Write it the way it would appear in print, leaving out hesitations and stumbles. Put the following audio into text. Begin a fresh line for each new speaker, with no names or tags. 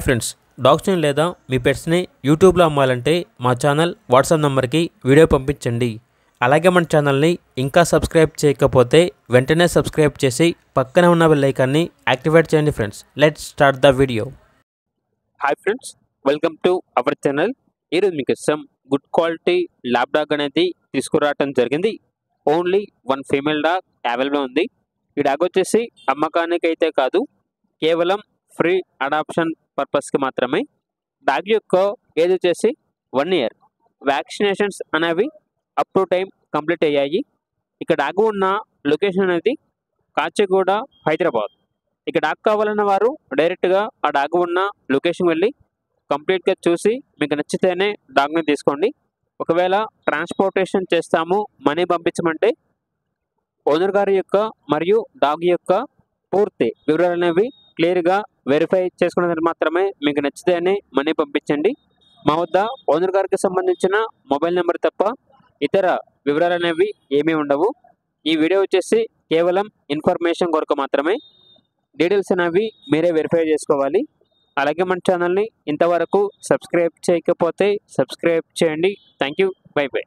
Friends, డాగ్స్ని లేదా మీ పెట్స్ని యూట్యూబ్లో అమ్మాలంటే మా ఛానల్ వాట్సాప్ నెంబర్కి వీడియో పంపించండి. అలాగే మన ఛానల్ని ఇంకా సబ్స్క్రైబ్ చేయకపోతే వెంటనే సబ్స్క్రైబ్ చేసి పక్కనే ఉన్న బెల్ ఐకాన్ని యాక్టివేట్ చేయండి. Friends, let's start the video. Hi friends, welcome to our channel. ఈరోజు మీకు ఇష్టం గుడ్ క్వాలిటీ ల్యాబ్ డాగ్ అనేది తీసుకురావటం జరిగింది. Only one female dog available ఉంది. ఈ డాగ్ వచ్చేసి అమ్మకానికి అయితే కాదు, కేవలం ఫ్రీ అడాప్షన్ పర్పస్కి మాత్రమే. డాగ్ యొక్క ఏజ్ వచ్చేసి 1 year. వ్యాక్సినేషన్స్ అనేవి అప్ టు టైం కంప్లీట్ అయ్యాయి. ఇక డాగ్ ఉన్న లొకేషన్ అనేది కాచిగూడ, హైదరాబాద్. ఇక డాగ్ కావాలన్న వారు డైరెక్ట్గా ఆ డాగ్ ఉన్న లొకేషన్ వెళ్ళి కంప్లీట్గా చూసి మీకు నచ్చితేనే డాగ్ని తీసుకోండి. ఒకవేళ ట్రాన్స్పోర్టేషన్ చేస్తాము, మనీ పంపించమంటే ఓనర్ గారి యొక్క మరియు డాగ్ యొక్క పూర్తి వివరాలు అనేవి క్లియర్గా వెరిఫై చేసుకున్నది మాత్రమే మీకు నచ్చితేనే మనీ పంపించండి. మా వద్ద ఓనర్ గారికి సంబంధించిన మొబైల్ నెంబర్ తప్ప ఇతర వివరాలు అనేవి ఏమీ ఉండవు. ఈ వీడియో వచ్చేసి కేవలం ఇన్ఫర్మేషన్ కొరకు మాత్రమే. డీటెయిల్స్ అనేవి మీరే వెరిఫై చేసుకోవాలి. అలాగే మన ఛానల్ని ఇంతవరకు సబ్స్క్రైబ్ చేయకపోతే సబ్స్క్రైబ్ చేయండి. Thank you. By by.